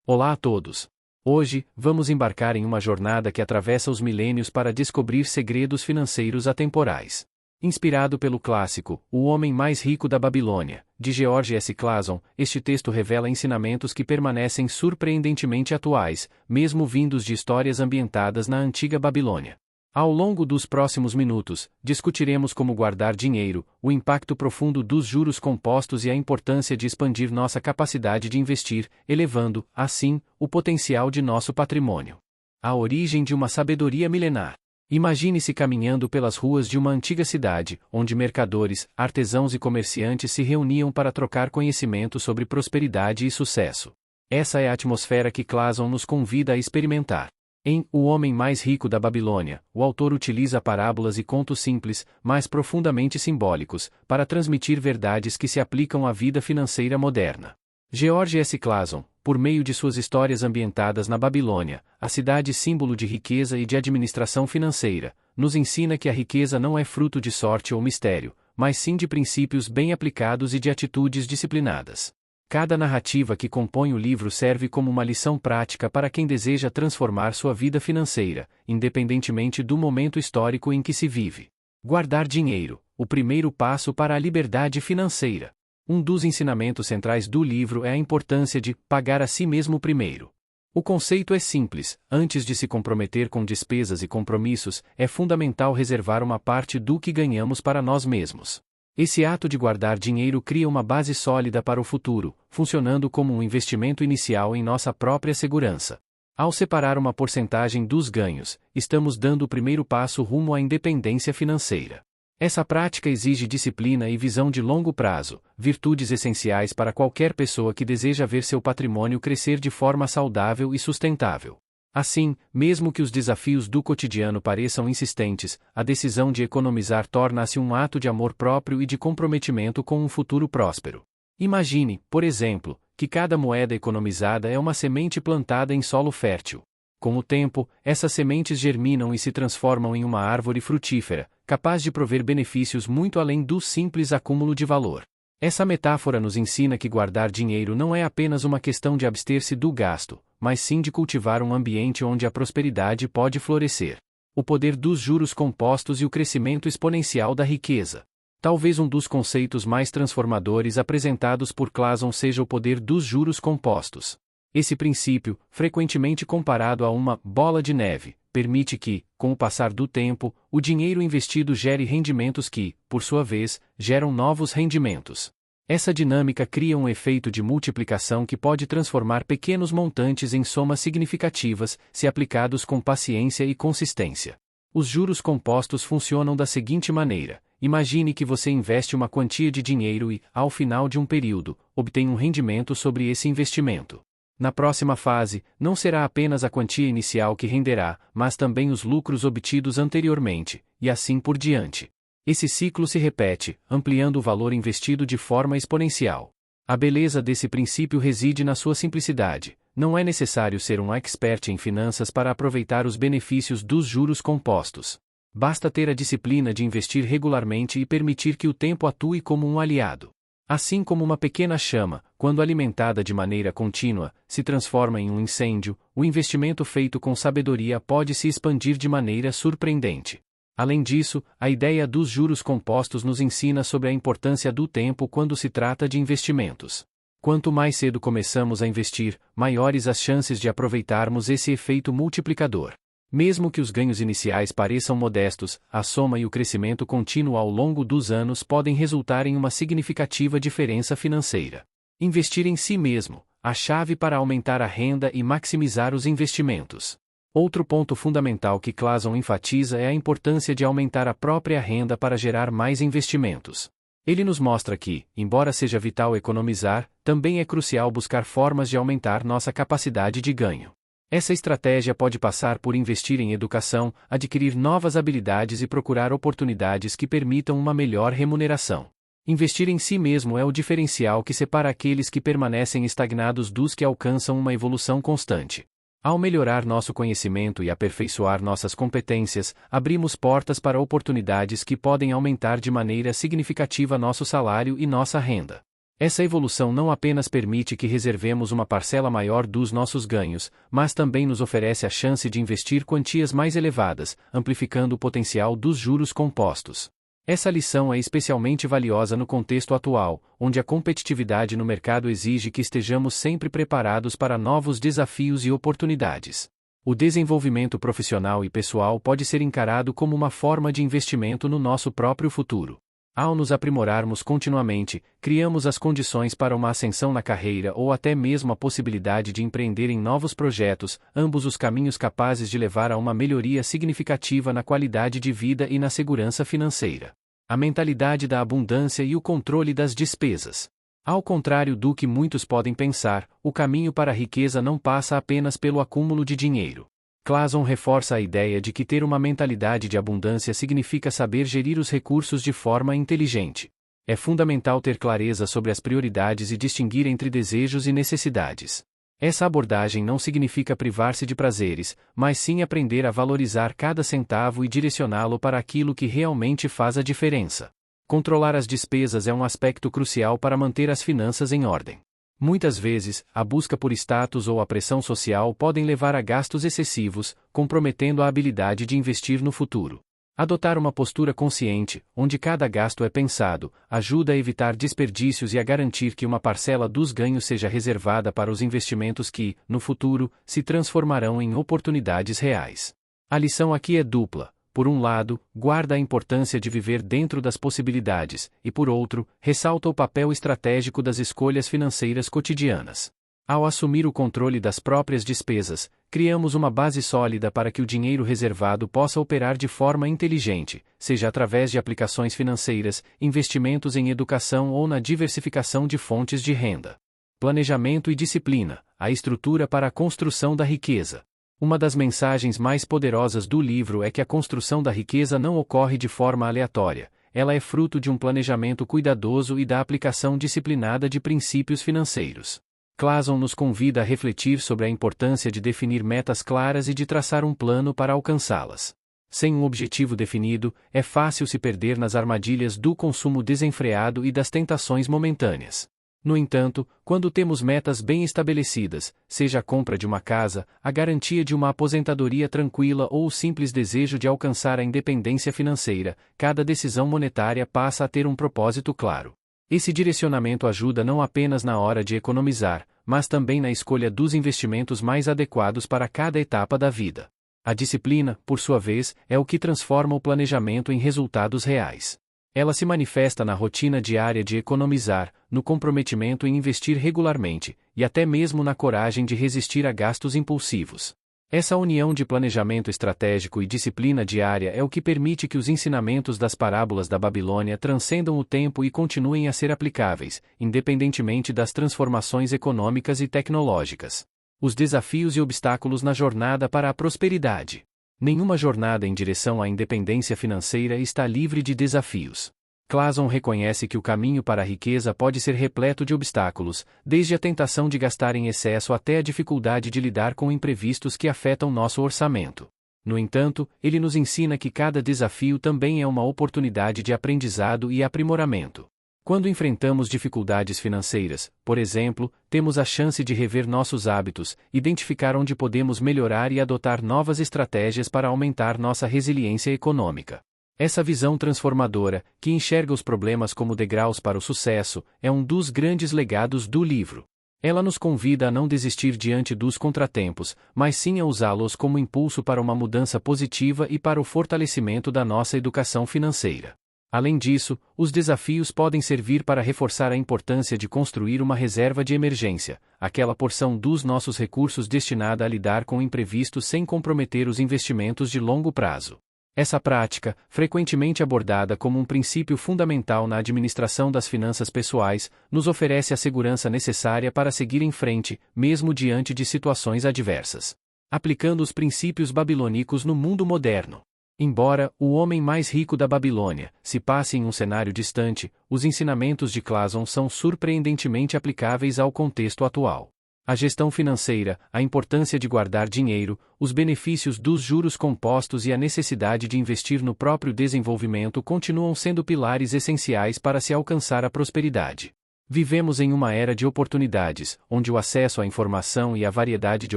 Olá a todos! Hoje, vamos embarcar em uma jornada que atravessa os milênios para descobrir segredos financeiros atemporais. Inspirado pelo clássico O Homem Mais Rico da Babilônia, de George S. Clason, este texto revela ensinamentos que permanecem surpreendentemente atuais, mesmo vindos de histórias ambientadas na antiga Babilônia. Ao longo dos próximos minutos, discutiremos como guardar dinheiro, o impacto profundo dos juros compostos e a importância de expandir nossa capacidade de investir, elevando, assim, o potencial de nosso patrimônio. A origem de uma sabedoria milenar. Imagine-se caminhando pelas ruas de uma antiga cidade, onde mercadores, artesãos e comerciantes se reuniam para trocar conhecimento sobre prosperidade e sucesso. Essa é a atmosfera que Clason nos convida a experimentar. Em O Homem Mais Rico da Babilônia, o autor utiliza parábolas e contos simples, mas profundamente simbólicos, para transmitir verdades que se aplicam à vida financeira moderna. George S. Clason, por meio de suas histórias ambientadas na Babilônia, a cidade símbolo de riqueza e de administração financeira, nos ensina que a riqueza não é fruto de sorte ou mistério, mas sim de princípios bem aplicados e de atitudes disciplinadas. Cada narrativa que compõe o livro serve como uma lição prática para quem deseja transformar sua vida financeira, independentemente do momento histórico em que se vive. Guardar dinheiro, o primeiro passo para a liberdade financeira. Um dos ensinamentos centrais do livro é a importância de pagar a si mesmo primeiro. O conceito é simples: antes de se comprometer com despesas e compromissos, é fundamental reservar uma parte do que ganhamos para nós mesmos. Esse ato de guardar dinheiro cria uma base sólida para o futuro, funcionando como um investimento inicial em nossa própria segurança. Ao separar uma porcentagem dos ganhos, estamos dando o primeiro passo rumo à independência financeira. Essa prática exige disciplina e visão de longo prazo, virtudes essenciais para qualquer pessoa que deseja ver seu patrimônio crescer de forma saudável e sustentável. Assim, mesmo que os desafios do cotidiano pareçam insistentes, a decisão de economizar torna-se um ato de amor próprio e de comprometimento com um futuro próspero. Imagine, por exemplo, que cada moeda economizada é uma semente plantada em solo fértil. Com o tempo, essas sementes germinam e se transformam em uma árvore frutífera, capaz de prover benefícios muito além do simples acúmulo de valor. Essa metáfora nos ensina que guardar dinheiro não é apenas uma questão de abster-se do gasto, mas sim de cultivar um ambiente onde a prosperidade pode florescer. O poder dos juros compostos e o crescimento exponencial da riqueza. Talvez um dos conceitos mais transformadores apresentados por Clason seja o poder dos juros compostos. Esse princípio, frequentemente comparado a uma bola de neve, permite que, com o passar do tempo, o dinheiro investido gere rendimentos que, por sua vez, geram novos rendimentos. Essa dinâmica cria um efeito de multiplicação que pode transformar pequenos montantes em somas significativas, se aplicados com paciência e consistência. Os juros compostos funcionam da seguinte maneira: imagine que você investe uma quantia de dinheiro e, ao final de um período, obtém um rendimento sobre esse investimento. Na próxima fase, não será apenas a quantia inicial que renderá, mas também os lucros obtidos anteriormente, e assim por diante. Esse ciclo se repete, ampliando o valor investido de forma exponencial. A beleza desse princípio reside na sua simplicidade. Não é necessário ser um expert em finanças para aproveitar os benefícios dos juros compostos. Basta ter a disciplina de investir regularmente e permitir que o tempo atue como um aliado. Assim como uma pequena chama, quando alimentada de maneira contínua, se transforma em um incêndio, o investimento feito com sabedoria pode se expandir de maneira surpreendente. Além disso, a ideia dos juros compostos nos ensina sobre a importância do tempo quando se trata de investimentos. Quanto mais cedo começamos a investir, maiores as chances de aproveitarmos esse efeito multiplicador. Mesmo que os ganhos iniciais pareçam modestos, a soma e o crescimento contínuo ao longo dos anos podem resultar em uma significativa diferença financeira. Investir em si mesmo, a chave para aumentar a renda e maximizar os investimentos. Outro ponto fundamental que Clason enfatiza é a importância de aumentar a própria renda para gerar mais investimentos. Ele nos mostra que, embora seja vital economizar, também é crucial buscar formas de aumentar nossa capacidade de ganho. Essa estratégia pode passar por investir em educação, adquirir novas habilidades e procurar oportunidades que permitam uma melhor remuneração. Investir em si mesmo é o diferencial que separa aqueles que permanecem estagnados dos que alcançam uma evolução constante. Ao melhorar nosso conhecimento e aperfeiçoar nossas competências, abrimos portas para oportunidades que podem aumentar de maneira significativa nosso salário e nossa renda. Essa evolução não apenas permite que reservemos uma parcela maior dos nossos ganhos, mas também nos oferece a chance de investir quantias mais elevadas, amplificando o potencial dos juros compostos. Essa lição é especialmente valiosa no contexto atual, onde a competitividade no mercado exige que estejamos sempre preparados para novos desafios e oportunidades. O desenvolvimento profissional e pessoal pode ser encarado como uma forma de investimento no nosso próprio futuro. Ao nos aprimorarmos continuamente, criamos as condições para uma ascensão na carreira ou até mesmo a possibilidade de empreender em novos projetos, ambos os caminhos capazes de levar a uma melhoria significativa na qualidade de vida e na segurança financeira. A mentalidade da abundância e o controle das despesas. Ao contrário do que muitos podem pensar, o caminho para a riqueza não passa apenas pelo acúmulo de dinheiro. Clason reforça a ideia de que ter uma mentalidade de abundância significa saber gerir os recursos de forma inteligente. É fundamental ter clareza sobre as prioridades e distinguir entre desejos e necessidades. Essa abordagem não significa privar-se de prazeres, mas sim aprender a valorizar cada centavo e direcioná-lo para aquilo que realmente faz a diferença. Controlar as despesas é um aspecto crucial para manter as finanças em ordem. Muitas vezes, a busca por status ou a pressão social podem levar a gastos excessivos, comprometendo a habilidade de investir no futuro. Adotar uma postura consciente, onde cada gasto é pensado, ajuda a evitar desperdícios e a garantir que uma parcela dos ganhos seja reservada para os investimentos que, no futuro, se transformarão em oportunidades reais. A lição aqui é dupla. Por um lado, guarda a importância de viver dentro das possibilidades, e por outro, ressalta o papel estratégico das escolhas financeiras cotidianas. Ao assumir o controle das próprias despesas, criamos uma base sólida para que o dinheiro reservado possa operar de forma inteligente, seja através de aplicações financeiras, investimentos em educação ou na diversificação de fontes de renda. Planejamento e disciplina, a estrutura para a construção da riqueza. Uma das mensagens mais poderosas do livro é que a construção da riqueza não ocorre de forma aleatória, ela é fruto de um planejamento cuidadoso e da aplicação disciplinada de princípios financeiros. Clason nos convida a refletir sobre a importância de definir metas claras e de traçar um plano para alcançá-las. Sem um objetivo definido, é fácil se perder nas armadilhas do consumo desenfreado e das tentações momentâneas. No entanto, quando temos metas bem estabelecidas, seja a compra de uma casa, a garantia de uma aposentadoria tranquila ou o simples desejo de alcançar a independência financeira, cada decisão monetária passa a ter um propósito claro. Esse direcionamento ajuda não apenas na hora de economizar, mas também na escolha dos investimentos mais adequados para cada etapa da vida. A disciplina, por sua vez, é o que transforma o planejamento em resultados reais. Ela se manifesta na rotina diária de economizar, no comprometimento em investir regularmente, e até mesmo na coragem de resistir a gastos impulsivos. Essa união de planejamento estratégico e disciplina diária é o que permite que os ensinamentos das parábolas da Babilônia transcendam o tempo e continuem a ser aplicáveis, independentemente das transformações econômicas e tecnológicas. Os desafios e obstáculos na jornada para a prosperidade. Nenhuma jornada em direção à independência financeira está livre de desafios. Clason reconhece que o caminho para a riqueza pode ser repleto de obstáculos, desde a tentação de gastar em excesso até a dificuldade de lidar com imprevistos que afetam nosso orçamento. No entanto, ele nos ensina que cada desafio também é uma oportunidade de aprendizado e aprimoramento. Quando enfrentamos dificuldades financeiras, por exemplo, temos a chance de rever nossos hábitos, identificar onde podemos melhorar e adotar novas estratégias para aumentar nossa resiliência econômica. Essa visão transformadora, que enxerga os problemas como degraus para o sucesso, é um dos grandes legados do livro. Ela nos convida a não desistir diante dos contratempos, mas sim a usá-los como impulso para uma mudança positiva e para o fortalecimento da nossa educação financeira. Além disso, os desafios podem servir para reforçar a importância de construir uma reserva de emergência, aquela porção dos nossos recursos destinada a lidar com imprevistos sem comprometer os investimentos de longo prazo. Essa prática, frequentemente abordada como um princípio fundamental na administração das finanças pessoais, nos oferece a segurança necessária para seguir em frente, mesmo diante de situações adversas. Aplicando os princípios babilônicos no mundo moderno. Embora o homem mais rico da Babilônia se passe em um cenário distante, os ensinamentos de Clason são surpreendentemente aplicáveis ao contexto atual. A gestão financeira, a importância de guardar dinheiro, os benefícios dos juros compostos e a necessidade de investir no próprio desenvolvimento continuam sendo pilares essenciais para se alcançar a prosperidade. Vivemos em uma era de oportunidades, onde o acesso à informação e a variedade de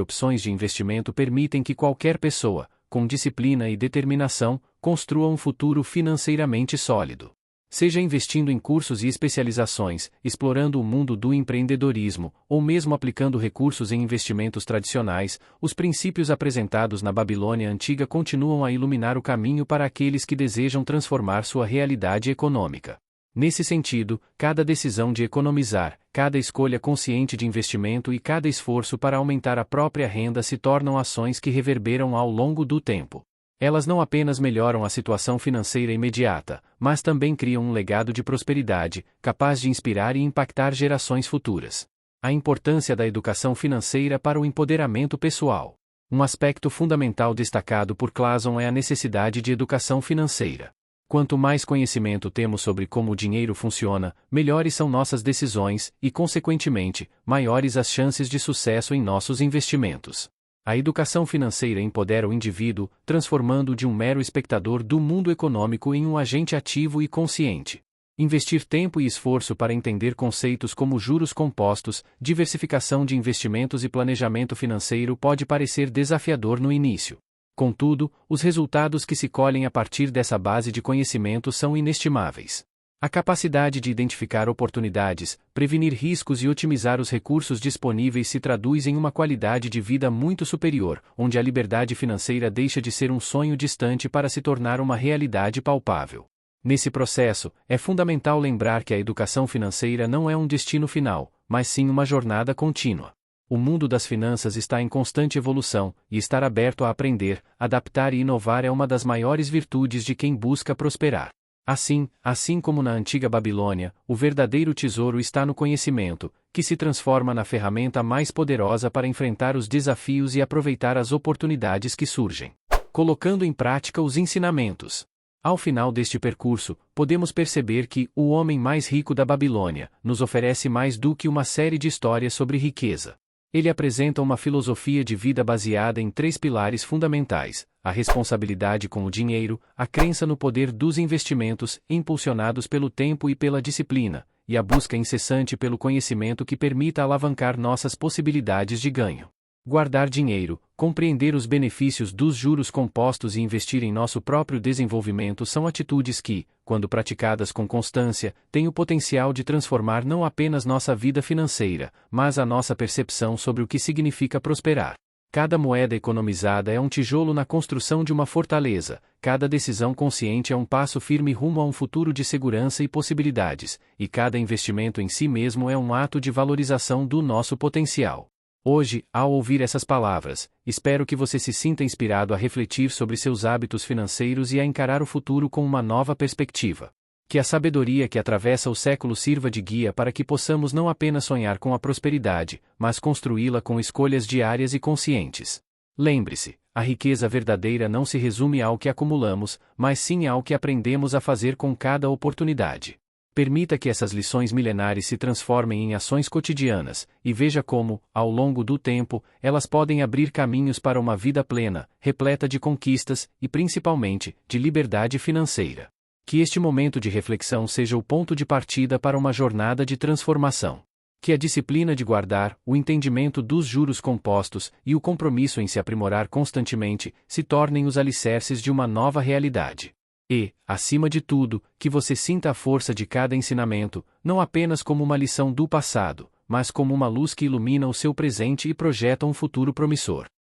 opções de investimento permitem que qualquer pessoa, com disciplina e determinação, construa um futuro financeiramente sólido. Seja investindo em cursos e especializações, explorando o mundo do empreendedorismo, ou mesmo aplicando recursos em investimentos tradicionais, os princípios apresentados na Babilônia Antiga continuam a iluminar o caminho para aqueles que desejam transformar sua realidade econômica. Nesse sentido, cada decisão de economizar, cada escolha consciente de investimento e cada esforço para aumentar a própria renda se tornam ações que reverberam ao longo do tempo. Elas não apenas melhoram a situação financeira imediata, mas também criam um legado de prosperidade, capaz de inspirar e impactar gerações futuras. A importância da educação financeira para o empoderamento pessoal. Um aspecto fundamental destacado por Classon é a necessidade de educação financeira. Quanto mais conhecimento temos sobre como o dinheiro funciona, melhores são nossas decisões e, consequentemente, maiores as chances de sucesso em nossos investimentos. A educação financeira empodera o indivíduo, transformando-o de um mero espectador do mundo econômico em um agente ativo e consciente. Investir tempo e esforço para entender conceitos como juros compostos, diversificação de investimentos e planejamento financeiro pode parecer desafiador no início. Contudo, os resultados que se colhem a partir dessa base de conhecimento são inestimáveis. A capacidade de identificar oportunidades, prevenir riscos e otimizar os recursos disponíveis se traduz em uma qualidade de vida muito superior, onde a liberdade financeira deixa de ser um sonho distante para se tornar uma realidade palpável. Nesse processo, é fundamental lembrar que a educação financeira não é um destino final, mas sim uma jornada contínua. O mundo das finanças está em constante evolução, e estar aberto a aprender, adaptar e inovar é uma das maiores virtudes de quem busca prosperar. Assim como na antiga Babilônia, o verdadeiro tesouro está no conhecimento, que se transforma na ferramenta mais poderosa para enfrentar os desafios e aproveitar as oportunidades que surgem. Colocando em prática os ensinamentos. Ao final deste percurso, podemos perceber que o homem mais rico da Babilônia nos oferece mais do que uma série de histórias sobre riqueza. Ele apresenta uma filosofia de vida baseada em 3 pilares fundamentais: a responsabilidade com o dinheiro, a crença no poder dos investimentos, impulsionados pelo tempo e pela disciplina, e a busca incessante pelo conhecimento que permita alavancar nossas possibilidades de ganho. Guardar dinheiro, compreender os benefícios dos juros compostos e investir em nosso próprio desenvolvimento são atitudes que, quando praticadas com constância, têm o potencial de transformar não apenas nossa vida financeira, mas a nossa percepção sobre o que significa prosperar. Cada moeda economizada é um tijolo na construção de uma fortaleza, cada decisão consciente é um passo firme rumo a um futuro de segurança e possibilidades, e cada investimento em si mesmo é um ato de valorização do nosso potencial. Hoje, ao ouvir essas palavras, espero que você se sinta inspirado a refletir sobre seus hábitos financeiros e a encarar o futuro com uma nova perspectiva. Que a sabedoria que atravessa o século sirva de guia para que possamos não apenas sonhar com a prosperidade, mas construí-la com escolhas diárias e conscientes. Lembre-se, a riqueza verdadeira não se resume ao que acumulamos, mas sim ao que aprendemos a fazer com cada oportunidade. Permita que essas lições milenares se transformem em ações cotidianas, e veja como, ao longo do tempo, elas podem abrir caminhos para uma vida plena, repleta de conquistas e, principalmente, de liberdade financeira. Que este momento de reflexão seja o ponto de partida para uma jornada de transformação. Que a disciplina de guardar, o entendimento dos juros compostos e o compromisso em se aprimorar constantemente se tornem os alicerces de uma nova realidade. E, acima de tudo, que você sinta a força de cada ensinamento, não apenas como uma lição do passado, mas como uma luz que ilumina o seu presente e projeta um futuro promissor.